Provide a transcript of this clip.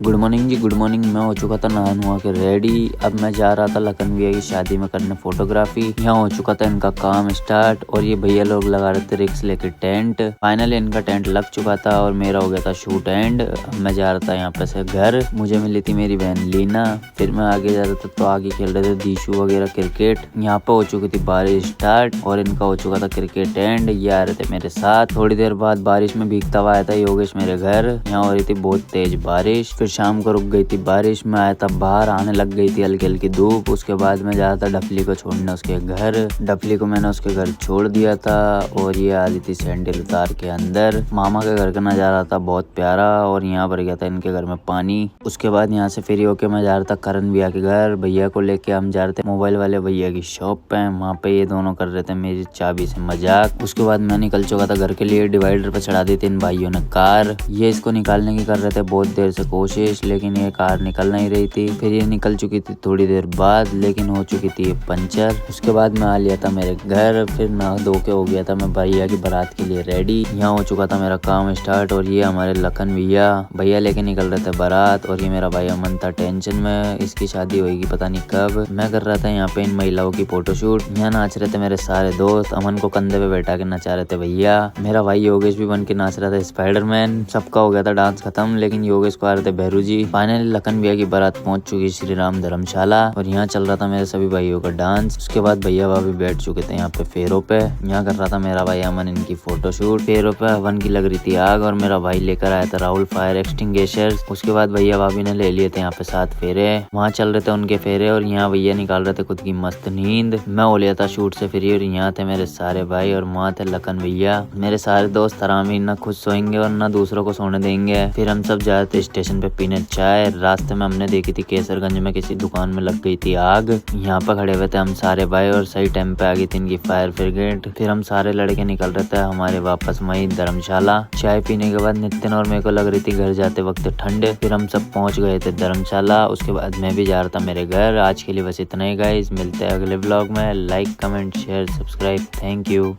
Good morning जी, good morning. मैं हो चुका था नहा नुहा के रेडी। अब मैं जा रहा था लखन भैया की शादी में करने फोटोग्राफी। यहाँ हो चुका था इनका काम स्टार्ट और ये भैया लोग लगा रहे थे रिक्स लेके टेंट। फाइनली इनका टेंट लग चुका था और मेरा हो गया था शूट एंड। अब मैं जा रहा था यहाँ पे से घर। मुझे मिली थी मेरी बहन लीना। फिर मैं आगे जा रहा था तो आगे खेल रहे थे दीशु वगैरह क्रिकेट। यहाँ पे हो चुकी थी बारिश स्टार्ट और इनका हो चुका था क्रिकेट एंड। ये आ रहे थे मेरे साथ। थोड़ी देर बाद बारिश में भीगता हुआ आया था योगेश मेरे घर। यहाँ हो रही थी बहुत तेज बारिश। फिर शाम को रुक गई थी बारिश। में आया था बाहर, आने लग गई थी हल्की हल्की धूप। उसके बाद मैं जा रहा था डफली को छोड़ने उसके घर। डफली को मैंने उसके घर छोड़ दिया था और ये आ रही थी सैंडल उतार के अंदर। मामा के घर का नजारा था बहुत प्यारा और यहाँ पर गया था इनके घर में पानी। उसके बाद यहाँ से फ्री होके मैं जा रहा था करण भैया के घर। भैया को लेके हम जा रहे थे मोबाइल वाले भैया की शॉप पे। वहाँ पे ये दोनों कर रहे थे मेरी चाबी से मजाक। उसके बाद मैं निकल चुका था घर के लिए। डिवाइडर पे चढ़ा दी थी इन भाइयों ने कार। ये इसको निकालने की कर रहे थे बहुत देर से कोशिश, लेकिन ये कार निकल नहीं रही थी। फिर ये निकल चुकी थी थोड़ी देर बाद, लेकिन हो चुकी थी ये पंचर। उसके बाद मैं आ लिया था मेरे घर। फिर नहा धो के हो गया था मैं भैया की बारात के लिए रेडी। यहाँ हो चुका था मेरा काम स्टार्ट और ये हमारे लखन भैया लेके निकल रहे थे बारात। और ये मेरा भाई अमन था टेंशन में, इसकी शादी होगी पता नहीं कब। मैं कर रहा था यहाँ पे इन महिलाओं की फोटोशूट। यहाँ नाच रहे थे मेरे सारे दोस्त। अमन को कंधे पे बैठा के नचा रहे थे भैया। मेरा भाई योगेश भी बन के नाच रहा था स्पाइडरमैन। सबका हो गया था डांस खत्म, लेकिन योगेश को आ रहे थे भैरू जी। फाइनली लखन भैया की बारात पहुंच चुकी श्री राम धर्मशाला और यहाँ चल रहा था मेरे सभी भाइयों का डांस। उसके बाद भैया भाभी बैठ चुके थे यहाँ पे फेरों पे। यहाँ कर रहा था मेरा भाई अमन इनकी फोटोशूट। फेरों पे हवन की लग रही थी आग और मेरा भाई लेकर आया था राहुल फायर एक्सटिंग्विशर। उसके बाद भैया भाभी ने ले लिए थे यहाँ पे 7 फेरे। वहाँ चल रहे थे उनके फेरे और यहाँ भैया निकाल रहे थे खुद की मस्त नींद। मैं हो लिया था शूट से फ्री और यहाँ थे मेरे सारे भाई और वहाँ थे लखन भैया। मेरे सारे दोस्त आराम ही न खुद सोएंगे और न दूसरों को सोने देंगे। फिर हम सब जा रहे थे स्टेशन पे पीने चाय। रास्ते में हमने देखी थी केसरगंज में किसी दुकान में लग गई थी आग। यहाँ पर खड़े हुए थे हम सारे भाई और सही टाइम पे आ गई थी इनकी फायर ब्रिगेड। फिर हम सारे लड़के निकल रहे थे हमारे वापस वही धर्मशाला। चाय पीने के बाद नितिन और मेरे को लग रही थी घर जाते वक्त ठंड। फिर हम सब पहुंच गए थे धर्मशाला। उसके बाद मैं भी जा रहा था मेरे घर। आज के लिए बस इतना ही गाइस, मिलते हैं अगले ब्लॉग में। Like comment share subscribe, thank you.